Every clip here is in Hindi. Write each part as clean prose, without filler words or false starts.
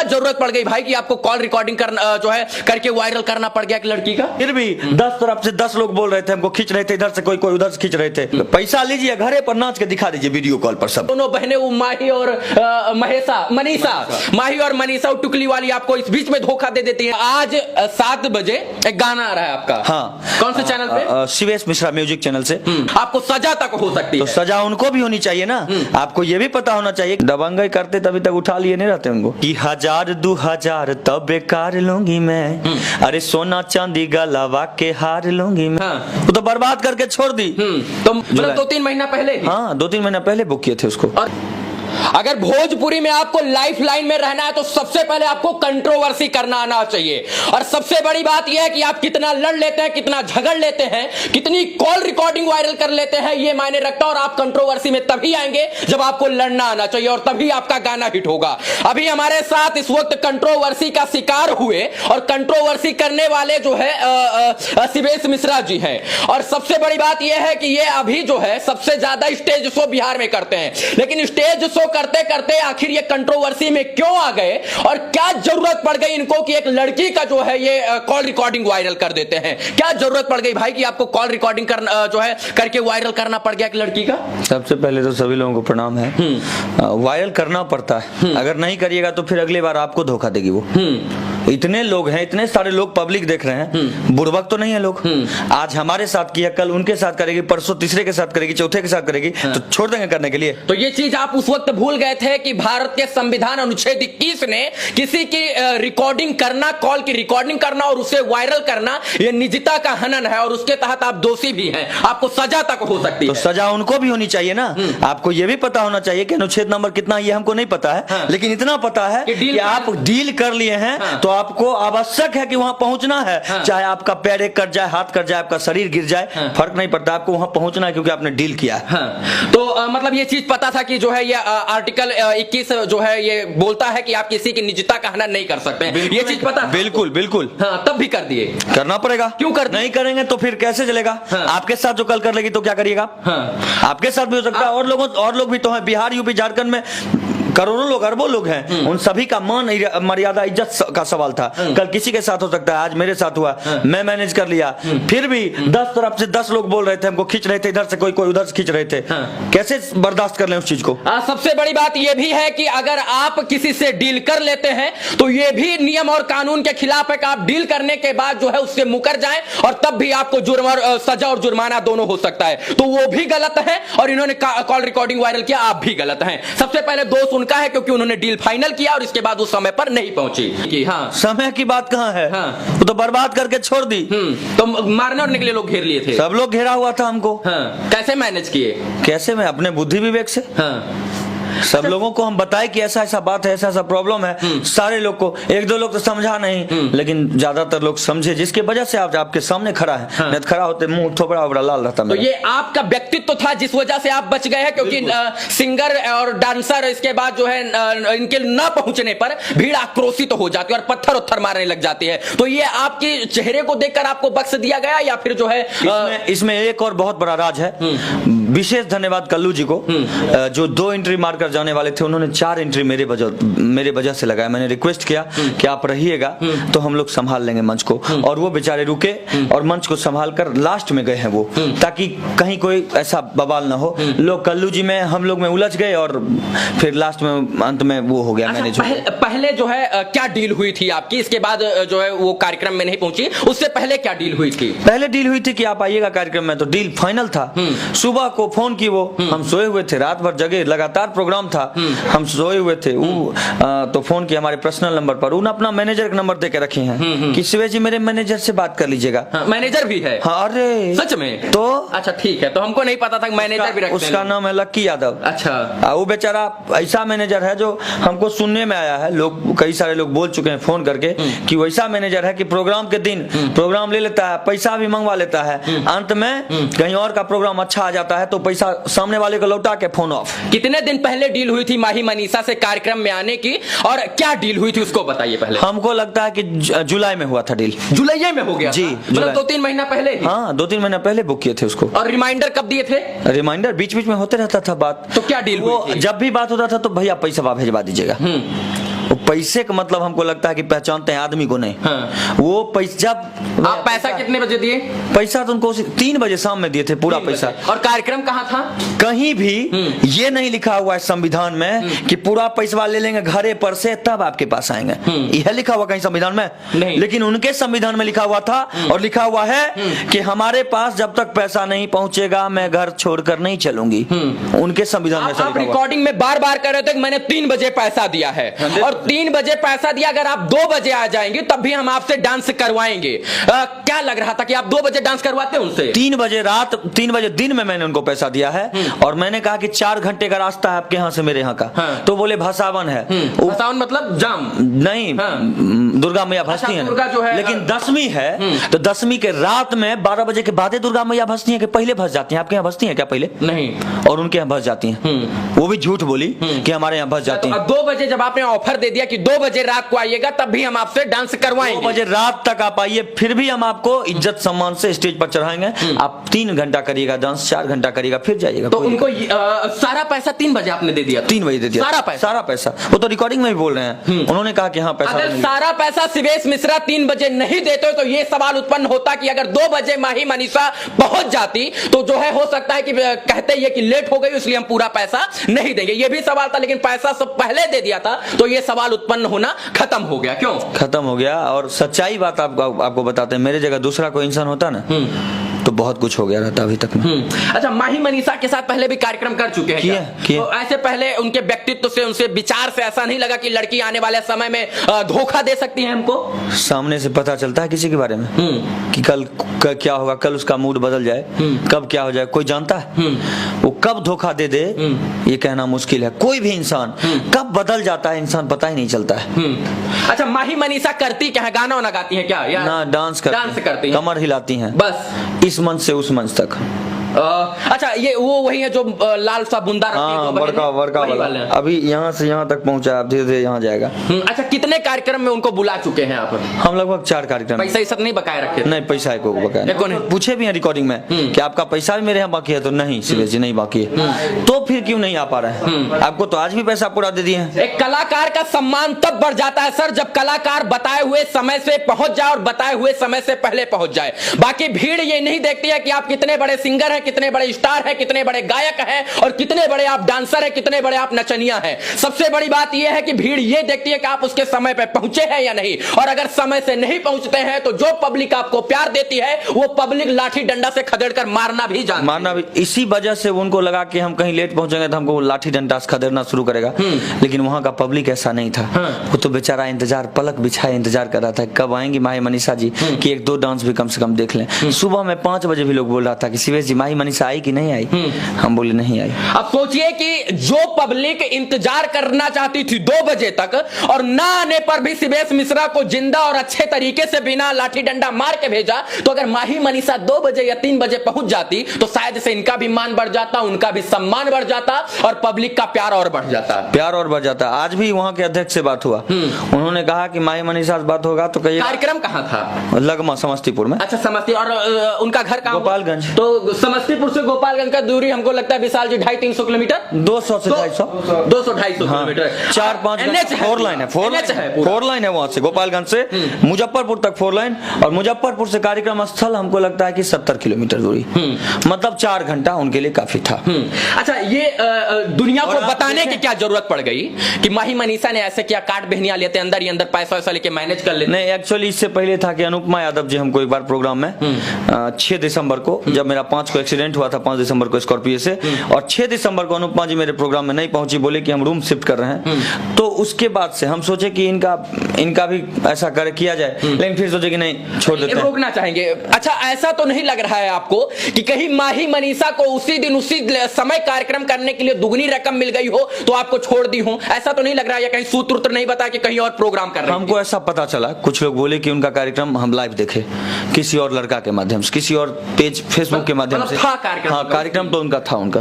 क्या जरूरत पड़ गई भाई कि आपको कॉल रिकॉर्डिंग करना जो है करके वायरल करना पड़ गया एक लड़की का? फिर भी 10 तरफ से 10 लोग बोल रहे थे, हमको खींच रहे थे, इधर से कोई कोई उधर से खींच रहे थे। पैसा लीजिए, घरे पर नाच के दिखा दीजिए वीडियो कॉल पर सब। दोनों बहनें वो माही और मनीषा माही और मनीषा टुकली वाली आपको इस बीच में धोखा दे देती है। आज 7 बजे एक गाना आ रहा है आपका। हाँ, कौन से चैनल पे? शिवेश मिश्रा म्यूजिक चैनल से। आपको सजा तक हो सकती है। तो सजा उनको भी होनी चाहिए ना। आपको ये भी पता होना चाहिए, दबंगई करते तभी तक उठा लिए नहीं रहते उनको कि 1000 2000 तब बेकार लूंगी मैं, अरे सोना चांदी गलावा के हार लूंगी मैं। वो तो बर्बाद करके छोड़ दी। तो मतलब 2-3 महीना पहले? हाँ, 2-3 महीना पहले बुक किए थे उसको। और अगर भोजपुरी में आपको लाइफ लाइन में रहना है तो सबसे पहले आपको कंट्रोवर्सी करना आना चाहिए। और सबसे बड़ी बात यह है कि आप कितना लड़ लेते हैं, कितना झगड़ लेते हैं, कितनी कॉल रिकॉर्डिंग वायरल कर लेते हैं, ये मायने रखता है। और आप कंट्रोवर्सी में तभी आएंगे जब आपको लड़ना आना चाहिए और तभी आपका गाना हिट होगा। अभी हमारे साथ इस वक्त कंट्रोवर्सी का शिकार हुए और कंट्रोवर्सी करने वाले जो है शिवेश मिश्रा जी हैं। और सबसे बड़ी बात यह है कि ये अभी जो है सबसे ज्यादा स्टेज शो बिहार में करते हैं, लेकिन स्टेज शो करते करते आखिर ये कंट्रोवर्सी में क्यों आ गए और क्या जरूरत पड़ गई इनको कि एक लड़की का जो है ये कॉल रिकॉर्डिंग वायरल कर देते हैं? क्या जरूरत पड़ गई भाई कि आपको कॉल रिकॉर्डिंग करना जो है करके वायरल करना पड़ गया एक लड़की का? सबसे पहले तो सभी लोगों को प्रणाम है। वायरल करना पड़ता है, अगर नहीं करिएगा तो फिर अगली बार आपको धोखा देगी वो। इतने लोग हैं, इतने सारे लोग पब्लिक देख रहे हैं, बुड़बक तो नहीं है लोग। आज हमारे साथ किया, कल उनके साथ करेगी, परसों तीसरे के साथ करेगी, चौथे के साथ करेगी, तो छोड़ देंगे करने के लिए? तो ये चीज आप उस वक्त भूल गए थे कि भारत के संविधान अनुच्छेद 21 ने किसी की रिकॉर्डिंग करना, कॉल की रिकॉर्डिंग करना और उसे वायरल करना ये निजता का हनन है और उसके तहत आप दोषी भी हैं, आपको सजा तक हो सकती है। तो सजा उनको भी होनी चाहिए ना। आपको ये भी पता होना चाहिए कि अनुच्छेद नंबर कितना, ये हमको नहीं पता है, लेकिन इतना पता है कि आप डील कर लिए हैं तो आपको आवश्यक है कि वहां पहुंचना है। चाहे आपका पैर एक कट जाए, हाथ कट जाए, आपका शरीर गिर जाए, फर्क नहीं पड़ता, आपको वहां पहुंचना है क्योंकि आपने डील किया है। तो मतलब ये चीज पता था कि जो है ये आर्टिकल 21 जो है ये बोलता है कि आप किसी की निजता का हनन नहीं कर सकते हैं, ये चीज पता? बिल्कुल बिल्कुल। हाँ, तब भी कर दिए। करना पड़ेगा। क्यों कर नहीं करेंगे तो फिर कैसे चलेगा? आपके साथ जो कल कर लेगी तो क्या करिएगा? आपके साथ भी हो सकता है, और लोग भी तो हैं। बिहार, यूपी, झारखंड में करोड़ों लोग, अरबों लोग हैं, उन सभी का मान मर्यादा इज्जत का सवाल था। कल किसी के साथ हो सकता है, आज मेरे साथ हुआ, मैं मैनेज कर लिया। फिर भी 10 तरफ से 10 लोग बोल रहे थे, हमको खींच रहे थे, इधर से कोई कोई उधर से खींच रहे थे। कैसे बर्दाश्त कर लें उस चीज को? सबसे बड़ी बात यह भी है कि अगर आप किसी से डील कर लेते हैं तो यह भी नियम और कानून के खिलाफ है कि आप डील करने के बाद जो है उससे मुकर जाएं और तब भी आपको जुर्म और सजा और जुर्माना दोनों हो सकता है। तो वो भी गलत है और इन्होंने कॉल रिकॉर्डिंग वायरल किया, आप भी गलत हैं। सबसे पहले दोष उनका है क्योंकि उन्होंने डील फाइनल किया और इसके बाद उस समय पर नहीं पहुंची। कि हाँ, समय की बात कहां है? वो तो बर्बाद करके छोड़ दी। तो मारने उड़ने के लिए लोग घेर लिए थे, सब लोग घेरा हुआ था हमको। कैसे मैनेज किए? कैसे? मैं अपने बुद्धि विवेक से। सब लोगों को हम बताए कि ऐसा ऐसा बात है, ऐसा ऐसा प्रॉब्लम है। सारे लोग को, 1-2 लोग तो समझा नहीं, लेकिन ज्यादातर लोग समझे, जिसकी वजह से आप आपके सामने खड़ा है। नहीं तो खड़ा होते मुंह थोबड़ा वोबड़ा लाल रहता। तो ये आपका व्यक्तित्व था जिस वजह से आप बच गए हैं, क्योंकि सिंगर और डांसर इसके बाद जो है इनके न पहुंचने पर भीड़ आक्रोशित हो जाती है और पत्थर उत्थर मारने लग जाती है। तो ये आपके चेहरे को देखकर आपको बख्श दिया गया या फिर जो है इसमें एक और बहुत बड़ा राज है। विशेष धन्यवाद कल्लू जी को, जो 2 एंट्री मारकर जाने वाले थे, उन्होंने 4 एंट्री मेरे वजह से लगाया। मैंने रिक्वेस्ट किया कि आप रहिएगा तो हम लोग संभाल लेंगे मंच को, और वो बेचारे रुके और मंच को संभाल कर लास्ट में गए हैं वो, ताकि कहीं कोई ऐसा बवाल ना हो। लोग कल्लू जी में, हम लोग में उलझ गए और फिर लास्ट में अंत में वो हो गया। अच्छा, मैंने पहले जो है क्या डील हुई थी आपकी? इसके बाद जो है वो कार्यक्रम में नहीं पहुंची, उससे पहले क्या डील हुई थी? पहले डील हुई थी कि आप आइएगा कार्यक्रम में, तो डील फाइनल था। सुबह को फोन की वो, हम सोए हुए थे, रात भर जगे, लगातार प्रोग्राम था, हम सोए हुए थे। तो फोन किया हमारे पर्सनल नंबर पर, उन्होंने अपना मैनेजर का नंबर देके रखे हैं कि शिवेश जी मेरे मैनेजर से बात कर लीजिएगा। मैनेजर भी है? हाँ। अरे सच में? तो अच्छा ठीक है, तो हमको नहीं पता था कि मैनेजर भी रखते हैं। उसका नाम है लक्की यादव। अच्छा। वो बेचारा ऐसा मैनेजर है जो हमको सुनने में आया है, लोग कई सारे लोग बोल चुके हैं फोन करके कि वैसा मैनेजर है कि प्रोग्राम के दिन प्रोग्राम ले लेता है, पैसा भी मंगवा लेता है, अंत में कहीं और का प्रोग्राम अच्छा आ जाता है तो पैसा सामने वाले को लौटा के फोन ऑफ। कितने दिन पहले डील हुई थी माही मनीषा से कार्यक्रम में आने की और क्या डील हुई थी उसको बताइए पहले। हमको लगता है कि जुलाई में हुआ था डील। जुलाई में हो गया जी? मतलब 2-3 महीना पहले? हाँ, 2-3 महीना पहले बुक किए थे उसको। और रिमाइंडर कब दिए थे? रिमाइंडर बीच बीच में होते रहता था बात। तो क्या डील हुई थी? जब भी बात होता था तो भैया पैसा भेजवा दीजिएगा। पैसे का मतलब हमको लगता है कि पहचानते हैं आदमी को नहीं। हाँ। वो पैसा जब आप पैसा कितने बजे दिए? पैसा तो उनको 3 बजे शाम में दिए थे पूरा पैसा। और कार्यक्रम कहाँ था? कहीं भी ये नहीं लिखा हुआ है संविधान में कि पूरा पैसा ले लेंगे घरे पर से तब आपके पास आएंगे, यह लिखा हुआ कहीं संविधान में नहीं। लेकिन उनके संविधान में लिखा हुआ था और लिखा हुआ है कि हमारे पास जब तक पैसा नहीं पहुंचेगा मैं घर छोड़कर नहीं चलूंगी। उनके संविधान में ऐसा आप लिखा हुआ। रिकॉर्डिंग में बार बार कह रहे थे कि मैंने 3 बजे पैसा दिया है और 3 बजे पैसा दिया, अगर आप 2 बजे आ जाएंगे तब भी हम आपसे डांस करवाएंगे। क्या लग रहा था कि आप 2 बजे डांस करवाते हैं उनसे? 3 बजे रात 3 बजे दिन में मैंने उनको पैसा दिया है और मैंने कहा कि 4 घंटे का रास्ता है आपके यहाँ से मेरे यहाँ का। हाँ। तो बोले भसावन है। भसावन मतलब जाम नहीं, हाँ। दुर्गा मैया भसती है, दुर्गा जो है, लेकिन दसवीं है तो दसवीं के रात में 12 बजे के बाद दुर्गा मैया भसती है कि पहले भस जाती है? आपके यहाँ भसती है क्या पहले? नहीं। और उनके यहाँ भस जाती हैं। वो भी झूठ बोली कि हमारे यहाँ भस जाती तो हैं। 2 बजे जब आपने ऑफर दे दिया कि 2 बजे रात को आइएगा तब भी हम आपसे डांस 2 करवाएंगे। बजे रात तक आप आइए फिर भी हम आपको इज्जत सम्मान से स्टेज पर चढ़ाएंगे। आप 3 घंटा करिएगा डांस, 4 घंटा करिएगा फिर जाइएगा। तो उनको सारा पैसा 3 बजे आपने दे दिया? 3 बजे दे दिया सारा पैसा। वो तो रिकॉर्डिंग में भी बोल रहे हैं, उन्होंने कहा कि हाँ पैसा। अगर सारा पैसा शिवेश मिश्रा 3 बजे नहीं देते तो ये सवाल उत्पन्न होता कि अगर 2 बजे माही मनीषा पहुंच जाती तो जो है हो सकता है कि कहते ये कि लेट हो गई इसलिए हम पूरा पैसा नहीं देंगे, ये भी सवाल था। लेकिन पैसा सब पहले दे दिया था तो ये सवाल उत्पन्न होना खत्म हो गया। क्यों खत्म हो गया? और सच्चाई बात आपको बताते हैं, मेरे जगह दूसरा कोई इंसान होता ना तो बहुत कुछ हो गया रहता अभी तक में। अच्छा, माही मनीषा के साथ पहले भी कार्यक्रम कर चुके हैं किए। तो ऐसे पहले उनके व्यक्तित्व से, उनसे विचार से ऐसा नहीं लगा कि लड़की आने वाले समय में धोखा दे सकती है हमको? सामने से पता चलता है किसी के बारे में कि कल क्या होगा, कल उसका मूड बदल जाए, कब क्या हो जाए कोई जानता है? वो कब धोखा दे दे ये कहना मुश्किल है। कोई भी इंसान कब बदल जाता है इंसान पता ही नहीं चलता है। अच्छा, माही मनीषा करती क्या है? गाना वाना गाती है क्या या ना डांस करती हैं, कमर हिलाती हैं, बस इस मंच से उस मंच तक। अच्छा, ये वो वही है जो लाल सा बुंदा रखती है? हाँ, बड़का वाला। अभी यहाँ से यहाँ तक पहुँचा, अब धीरे धीरे यहाँ जाएगा। अच्छा, कितने कार्यक्रम में उनको बुला चुके हैं आप? हम लगभग 4 कार्यक्रम। पैसा ही सब नहीं बकाया रखे? नहीं, पैसा को बकाया पूछे भी है रिकॉर्डिंग में कि आपका पैसा भी मेरे यहाँ बाकी है, तो नहीं शिवेश जी नहीं बाकी है। तो फिर क्यों नहीं आ पा रहे हैं? आपको तो आज भी पैसा पूरा दे दिए हैं। एक कलाकार का सम्मान तब बढ़ जाता है सर जब कलाकार बताए हुए समय से पहुंच जाए और बताए हुए समय से पहले पहुंच जाए। बाकी भीड़ ये नहीं देखती है कि आप कितने बड़े सिंगर हैं, कितने बड़े स्टार हैं, कितने बड़े गायक हैं और कितने बड़े आप डांसर हैं, कितने बड़े आप नचनिया हैं। सबसे बड़ी बात यह है कि भीड़ ये देखती है कि आप उसके समय पे पहुंचे हैं या नहीं। और अगर समय से नहीं पहुंचते हैं तो जो पब्लिक आपको प्यार देती है वो पब्लिक लाठी डंडा से खदेड़कर मारना भी जानती है। इसी वजह से उनको लगा कि हम कहीं लेट पहुंचेंगे तो हमको लाठी डंडा से खदेड़ना शुरू करेगा। लेकिन वहां का पब्लिक ऐसा नहीं था। वो तो बेचारा इंतजार, पलक बिछाए इंतजार कर रहा था कब आएंगी माही मनीषा जी कि 1-2 डांस भी कम से कम देख लें। सुबह में 5 बजे भी लोग बोल रहा था कि शिवेश जी माही मनीषा आई कि नहीं आई? हम बोले नहीं आई। अब सोचिए कि जो पब्लिक इंतजार करना चाहती थी 2 बजे तक और ना आने पर भी शिवेश मिश्रा को जिंदा और अच्छे तरीके से बिना लाठी डंडा मार के भेजा, तो अगर माही मनीषा 2 बजे या 3 बजे पहुंच जाती तो शायद से इनका भी मान बढ़ जाता, उनका भी सम्मान बढ़ जाता और पब्लिक का प्यार और बढ़ जाता। आज भी वहाँ के अध्यक्ष से बात हुआ, उन्होंने कहा कि माही मनीषा से बात होगा तो कहिए। कार्यक्रम कहाँ था? लगमा समस्तीपुर में। अच्छा, समस्तीपुर। और उनका घर कहाँ? गोपालगंज। तो समस्तीपुर से गोपालगंज का दूरी हमको लगता है विशाल जी 250-300 किलोमीटर, 200 से 250 किलोमीटर, 4-5 4 लाइन है, 4 लाइन है वहां से गोपालगंज से मुजफ्फरपुर तक 4 लाइन। और मुजफ्फरपुर से कार्यक्रम स्थल हमको लगता है कि 70 किलोमीटर दूरी, मतलब 4 घंटा उनके लिए काफी था। अच्छा, ये दुनिया को बताने की क्या जरूरत पड़ गई कि माही मनीषा ने ऐसे किया, कार्ड बहनिया लेते अंदर ही अंदर पैसा वैसा लेके मैनेज कर लेते? नहीं, एक्चुअली इससे पहले था कि अनुपमा यादव जी हमको एक बार प्रोग्राम में 6 दिसंबर को, जब मेरा 5 को एक्सीडेंट हुआ था 5 दिसंबर को स्कॉर्पियो से, और 6 दिसंबर को अनुपमा जी मेरे प्रोग्राम में नहीं पहुंची, बोले कि हम रूम शिफ्ट कर रहे हैं। तो उसके बाद से हम सोचे कि इनका भी ऐसा किया जाए, लेकिन फिर सोचे कि नहीं, छोड़ देते हैं, रोकना चाहेंगे। अच्छा, ऐसा तो नहीं लग रहा है आपको कि कहीं माही मनीषा को उसी दिन उसी समय कार्यक्रम करने के लिए दुगनी रकम मिल गई हो तो आपको छोड़ दी हो? ऐसा तो नहीं लग रहा है? या कहीं सूत्र नहीं बताया कि कहीं और प्रोग्राम कर रहे हैं? हमको ऐसा पता चला, कुछ लोग बोले कि उनका कार्यक्रम हम लाइव देखे किसी और लड़का के माध्यम से, किसी और पेज फेसबुक के माध्यम से। हाँ, कार्यक्रम तो उनका था, उनका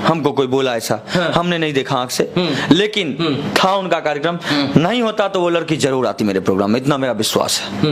हमको कोई बोला ऐसा, हमने नहीं देखा आंख से, लेकिन था उनका कार्यक्रम। नहीं होता तो वो लड़की जरूर आती मेरे प्रोग्राम में, इतना मेरा विश्वास है।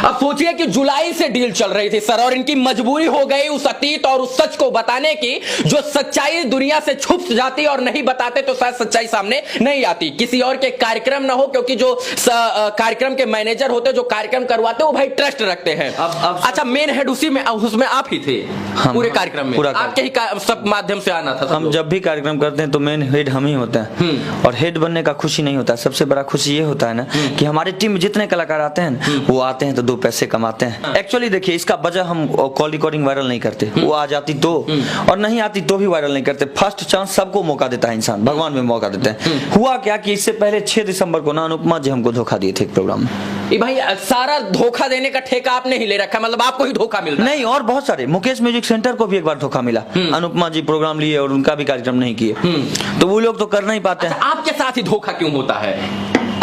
अब सोचिए कि जुलाई से डील चल रही थी सर, और इनकी मजबूरी हो गई उस अतीत और उस सच को बताने की जो सच्चाई दुनिया से छुप जाती और नहीं बताते तो शायद सच्चाई सामने नहीं आती। किसी और के कार्यक्रम ना हो, क्योंकि जो कार्यक्रम के मैनेजर होते जो कार्यक्रम करवाते वो भाई ट्रस्ट रखते हैं। अब अच्छा, मेन हेड उसमें आप ही थे पूरे कार्यक्रम में, आपके ही सब माध्यम से आना था। हम जब भी कार्यक्रम करते हैं तो मेन हेड हम ही होते हैं, और हेड बनने का खुशी नहीं होता, सबसे बड़ा खुशी ये होता है ना कि हमारी टीम में जितने कलाकार आते हैं वो आते हैं तो 2 पैसे कमाते हैं। एक्चुअली देखिए, इसका वजह हम कॉल रिकॉर्डिंग वायरल नहीं करते, वो आ जाती तो, और नहीं आती तो भी वायरल नहीं करते। फर्स्ट चांस सबको मौका देता है इंसान, भगवान में मौका देते हैं। हुआ क्या कि इससे पहले 6 दिसंबर को ना अनुपमा जी हमको धोखा दिए थे एक प्रोग्राम में। ये भाई सारा धोखा देने का ठेका आपने ही ले रखा, मतलब आपको ही धोखा मिल रहा है। नहीं, और बहुत सारे, मुकेश म्यूजिक सेंटर को भी एक बार धोखा मिला, अनुपमा जी प्रोग्राम लिए और उनका भी कार्यक्रम नहीं किए, तो वो लोग तो कर नहीं पाते हैं। आपके साथ ही धोखा क्यों होता है?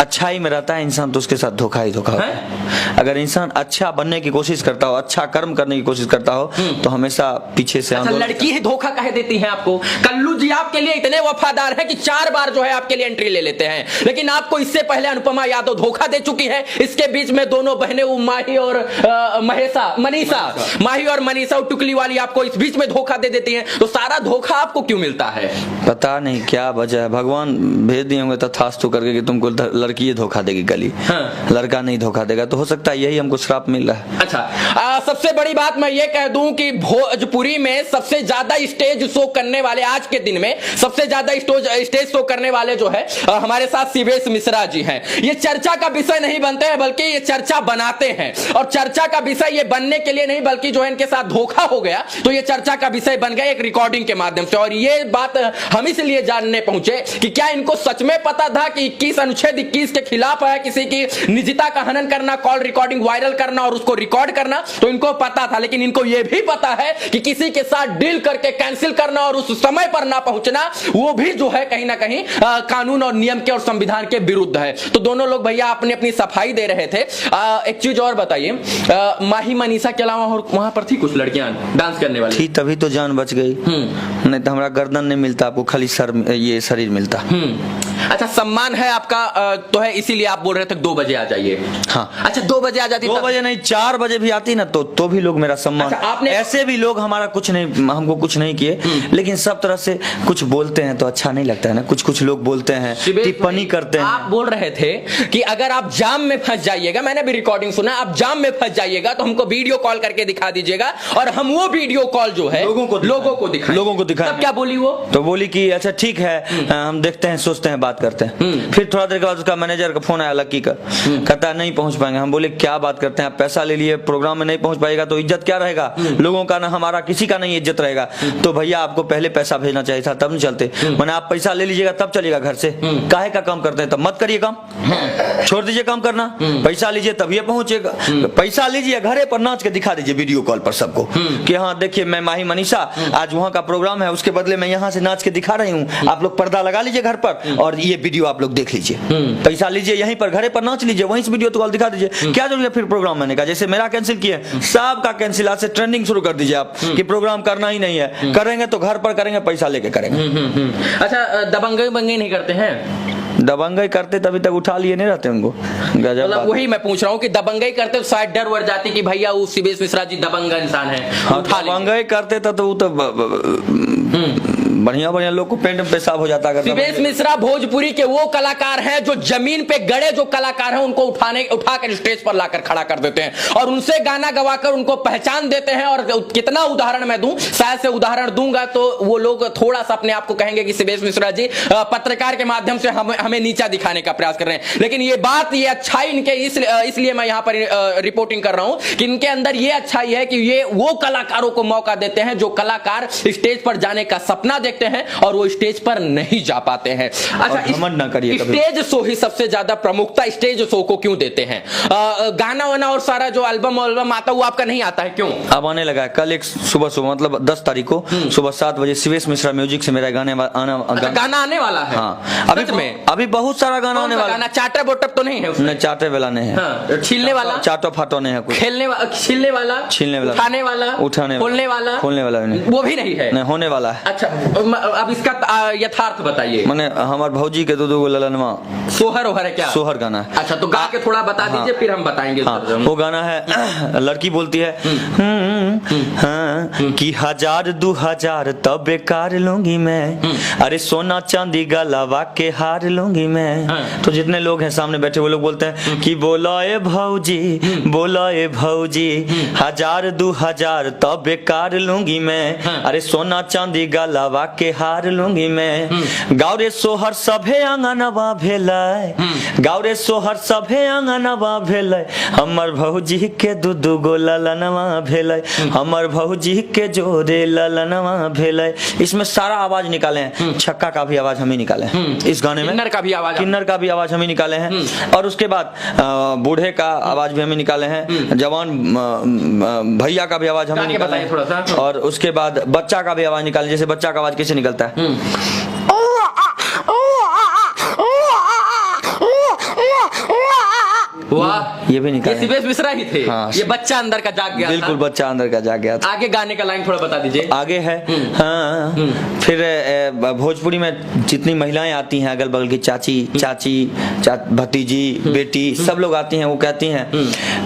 अच्छाई में रहता है इंसान तो उसके साथ धोखा ही धोखा होता है। अगर इंसान अच्छा बनने की कोशिश करता हो, अच्छा कर्म करने की कोशिश करता हो, तो हमेशा पीछे से अच्छा, लड़की ही धोखा कह देती है आपको? कल्लू जी आपके लिए इतने वफादार हैं कि 4 बार जो है आपके लिए एंट्री ले लेते हैं, लेकिन आपको इससे पहले अनुपमा यादव धोखा दे चुकी है। इसके बीच में दोनों बहनें माही और मनीषा टुकली वाली आपको इस बीच में धोखा दे देती हैं, तो सारा धोखा आपको क्यों मिलता है? पता नहीं क्या वजह है, भगवान भेज दिए होंगे तथास्तु करके कि तुमको लड़की ये धोखा देगी गली, लड़का नहीं धोखा देगा, तो हो सकता है यही हमको श्राप मिल रहा है। अच्छा, सबसे बड़ी बात मैं ये कह दूं कि भोजपुरी में सबसे ज्यादा स्टेज शो करने वाले, आज के दिन में सबसे ज्यादा स्टेज शो करने वाले जो है हमारे साथ शिवेश मिश्रा जी हैं। ये चर्चा का विषय नहीं बनते हैं, बल्कि ये चर्चा बनाते हैं, और चर्चा का विषय ये बनने के लिए नहीं, बल्कि जो है इनके साथ धोखा हो गया तो ये चर्चा का विषय बन गया एक रिकॉर्डिंग के माध्यम से। और ये बात हम इसलिए जानने पहुंचे कि क्या इनको सच में पता था कि 21 अनुच्छेद 21 के खिलाफ है किसी की निजता का हनन करना, कॉल रिकॉर्डिंग वायरल करना और उसको रिकॉर्ड करना, तो इनको पता था। लेकिन इनको यह भी पता है कि किसी के साथ डील करके कैंसिल करना और उस समय पर ना पहुंचना, वो भी जो है कहीं ना कहीं कानून और नियम के और संविधान के विरुद्ध है। तो दोनों लोग भैया अपनी अपनी सफाई दे रहे थे। एक चीज और बताइए, माही मनीषा के अलावा और वहां पर थी कुछ लड़कियां डांस करने वाली? थी, तभी तो जान बच गई, नहीं तो हमारा गर्दन नहीं मिलता, आपको खाली ये शरीर मिलता। अच्छा, सम्मान है आपका तो है, इसीलिए आप बोल रहे थे 2 बजे आ जाइए। हाँ। अच्छा, 2 बजे आ जाती? 2 बजे नहीं, 4 बजे भी आती ना तो भी लोग मेरा सम्मान। अच्छा, आपने ऐसे भी लोग हमारा कुछ नहीं, हमको कुछ नहीं किए, लेकिन सब तरह से कुछ बोलते हैं तो अच्छा नहीं लगता है ना। कुछ लोग बोलते हैं, टिप्पणी करते हैं। आप बोल रहे थे कि अगर आप जाम में फंस जाइएगा, मैंने भी रिकॉर्डिंग सुना, आप जाम में फंस जाइएगा तो हमको वीडियो कॉल करके दिखा दीजिएगा, और हम वो वीडियो कॉल जो है लोगों को दिखाएं। तब क्या बोली वो? तो बोली कि अच्छा ठीक है, हम देखते हैं, सोचते हैं, बात करते हैं। फिर थोड़ा देर के बाद उसका मैनेजर का फोन आया लक्की का, कहता नहीं पहुंच पाएंगे। हम बोले क्या बात करते हैं, आप पैसा ले लिए, प्रोग्राम में नहीं पहुंच पाएगा तो इज्जत क्या रहेगा लोगों का, ना हमारा किसी का नहीं इज्जत रहेगा। तो भैया आपको पहले पैसा भेजना चाहिए था, तब नहीं चलते। मैंने आप पैसा ले लीजिएगा तब चलिएगा घर से, काहे का काम करते हैं, तब मत करिए काम, छोड़ दीजिए काम करना, पैसा लीजिए तभी पहुंचेगा। पैसा लीजिए, घरे पर नाच के दिखा दीजिए वीडियो कॉल पर सबको कि हाँ देखिए मैं माही मनीषा, आज वहां का प्रोग्राम है, उसके बदले मैं यहाँ से नाच के दिखा रही हूँ, आप लोग पर्दा लगा लीजिए घर पर और ये वीडियो आप लोग देख लीजिए। पैसा लीजिए, यहीं पर घरे पर नाच लीजिए, वहीं से वीडियो कॉल दिखा दीजिए। क्या जरूरत है फिर प्रोग्राम मैंने कहा, जैसे मेरा कैंसिल किया, सबका कैंसिल, आज से ट्रेंडिंग शुरू कर दीजिए आप कि प्रोग्राम करना ही नहीं है, करेंगे तो घर पर करेंगे, पैसा लेके करेंगे। अच्छा, दबंगई नहीं करते हैं? दबंगई करते तभी तक उठा लिए नहीं रहते उनको, गजब। मतलब वही मैं पूछ रहा हूँ कि दबंगई करते तो शायद डर वर जाती कि भैया वो शिवेश मिश्रा जी दबंग इंसान है। हाँ, दबंगई करते तो वो तो बढ़िया लोग को पेंट में पेशाब हो जाता है। शिवेश मिश्रा भोजपुरी के वो कलाकार हैं जो जमीन पे गड़े जो कलाकार हैं उनको उठाकर स्टेज पर लाकर खड़ा कर देते हैं और उनसे गाना गवाकर उनको पहचान देते हैं। और कितना उदाहरण मैं दूं, शायद से उदाहरण दूंगा तो वो लोग थोड़ा सा अपने आप को कहेंगे कि शिवेश मिश्रा जी पत्रकार के माध्यम से हमें नीचा दिखाने का प्रयास कर रहे हैं। लेकिन ये बात, ये अच्छाई इनके इसलिए मैं यहां पर रिपोर्टिंग कर रहा हूं कि इनके अंदर ये अच्छाई है कि ये वो कलाकारों को मौका देते हैं जो कलाकार स्टेज पर जाने का सपना देखते हैं और वो स्टेज पर नहीं जा पाते हैं। अच्छा, घमंड ना करिए। स्टेज शो ही सबसे ज्यादा प्रमुखता स्टेज शो को क्यों देते हैं? गाना वाना और सारा जो एल्बम आता वो आपका नहीं आता है, क्यों? अब आने लगा है। कल एक सुबह मतलब 10 तारीख को सुबह 7 बजे शिवेश मिश्रा म्यूजिक से मेरा गाना आने वाला है। हाँ, अभी बहुत सारा गाना आने वाला है। चाटर बोटप तो नहीं है उसमें? चाटे वाला नहीं है। हाँ, छीलने वाला, चाटो फाटो नहीं है, कुछ छीलने वाला, उठाने वाला, खोलने वाला खोलने वाला नहीं, वो भी नहीं है, नहीं होने वाला है। अच्छा, अब इसका यथार्थ बताइए। मैंने हमार भौजी के दो गो ललनवा सोहर ओहर है क्या? सोहर गाना है। अच्छा, तो गा के थोड़ा बता दीजिए, फिर हम बताएंगे। वो गाना है, लड़की बोलती है कि 1000-2000 तब बेकार लूंगी मैं, अरे सोना चांदी गलावा के हार लूंगी मैं। तो जितने लोग हैं सामने बैठे वो लोग बोलते हैं कि बोला ए भौजी, बोला ए भौजी, 1000-2000 तब बेकार लूंगी मैं, अरे सोना चांदी गलावा के हार लूंगी मैं। गाँव सोहर सभे आंगनवा भेलै, गाँव सोहर सभे आंगनवा भेलै, हमर भौजी के दू गो ललनवा भेलै, हमर भौजी के जोरे ललनवा भेलै। इसमें सारा आवाज निकाले हैं, छक्का का भी आवाज हम ही निकाले हैं इस गाने में, किन्नर का भी आवाज हम ही निकाले हैं, और उसके बाद बूढ़े का आवाज भी हम ही निकाले हैं, जवान भैया का भी आवाज हम ही निकाले हैं, और उसके बाद बच्चा का भी आवाज निकाले। जैसे बच्चा का आवाज कैसे निकलता है, वाह, ये भी निकाले। ये सिवेश मिश्रा ही थे। हाँ, ये बच्चा अंदर का जाग गया, बिल्कुल बच्चा अंदर का जाग गया था। आगे गाने का लाइन थोड़ा बता दीजिए। आगे है फिर भोजपुरी में जितनी महिलाएं आती हैं, अगल बगल की चाची भतीजी बेटी सब लोग आती हैं, वो कहती हैं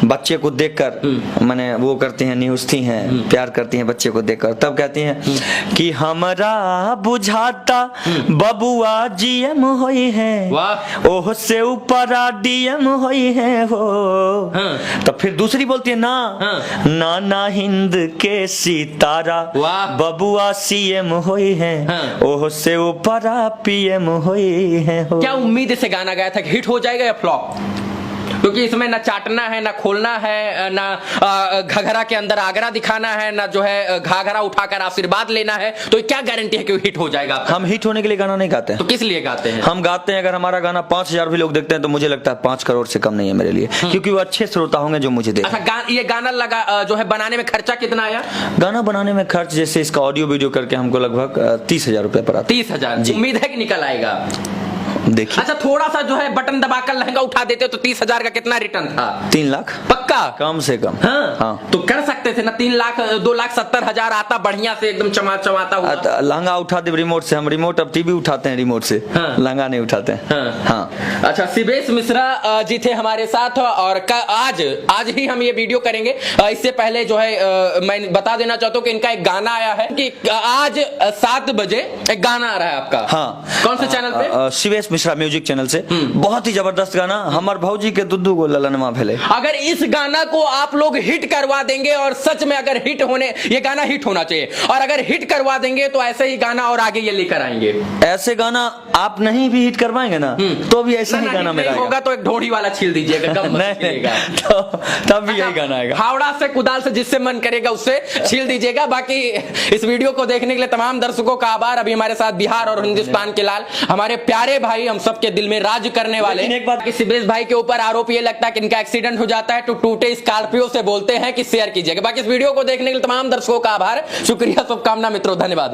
बच्चे को देखकर, माने वो करती हैं, निहुसती हैं, प्यार करती हैं बच्चे को देखकर, तब कहती हैं कि हमरा बुझाता बबुआ जीएम होई है, ओह से ऊपर डीएम होई है हो। तब फिर दूसरी बोलती है ना हिंद के सितारा, बबुआ सीएम होई है, ओह से ऊपर पीएम होई है हो। क्या उम्मीद से गाना गाया था कि हिट हो जाएगा या फ्लॉप? क्योंकि इसमें ना चाटना है, ना खोलना है, ना घघरा के अंदर आगरा दिखाना है, ना जो है घाघरा उठाकर आशीर्वाद लेना है, तो क्या गारंटी है कि हिट हो जाएगा? हम हिट होने के लिए गाना नहीं गाते हैं। तो किस लिए गाते हैं? हम गाते हैं, अगर हमारा गाना 5000 भी लोग देखते हैं तो मुझे लगता है 5 करोड़ से कम नहीं है मेरे लिए, क्योंकि वो अच्छे श्रोता होंगे जो मुझे देखें। अच्छा, ये गाना लगा जो है बनाने में खर्चा कितना आया? गाना बनाने में खर्च, जैसे इसका ऑडियो वीडियो करके हमको लगभग 30,000 रुपए पड़ा। 30,000? उम्मीद है कि निकल आएगा? देखिए, अच्छा, थोड़ा सा जो है बटन दबाकर लहंगा उठा देते तो 30,000 का कितना रिटर्न था? 3 लाख पक्का? कम से कम। हाँ। तो कर सकते थे ना, 3,02,70,000 आता बढ़िया से एकदम चमाता हुआ। लहंगा उठा दे रिमोट से, हम रिमोट अब टीवी उठाते हैं रिमोट से, लहंगा नहीं उठाते हैं। हाँ। अच्छा, सिवेश मिश्रा जी थे हमारे साथ, और आज ही हम ये वीडियो करेंगे। इससे पहले जो है मैं बता देना चाहता हूँ कि इनका एक गाना आया है कि आज 7 बजे एक गाना आ रहा है आपका। हाँ। कौन से चैनल पे? सिवेश मिश्रा म्यूजिक चैनल से। बहुत ही जबरदस्त गाना, हमर भौजी के दुद्दू गो ललनवा भेले। अगर इस गाना को आप लोग हिट करवा देंगे, और सच में अगर ये गाना हिट होना चाहिए, और अगर हिट करवा देंगे तो ऐसे ही गाना और आगे ये लेकर आएंगे। ऐसे गाना आप नहीं भी हिट करवाएंगे ना तो भी ऐसा ही गाना मेरा होगा, तो एक ढोड़ी वाला छील दीजिएगा, तो तब भी यही गाना आएगा। हावड़ा से कुदाल से जिससे मन करेगा उससे छील दीजिएगा। बाकी इस वीडियो को देखने के लिए तमाम दर्शकों का आभार। अभी हमारे साथ बिहार और हिंदुस्तान के लाल, हमारे प्यारे भाई, हम सबके दिल में राज करने वाले। एक बात कि सिवेश भाई के ऊपर आरोप ये लगता है कि इनका एक्सीडेंट हो जाता है तो टूटे स्कॉर्पियो से बोलते हैं कि शेयर कीजिएगा। बाकी इस वीडियो को देखने के लिए तमाम दर्शकों का आभार, शुक्रिया, शुभकामना मित्रों, धन्यवाद।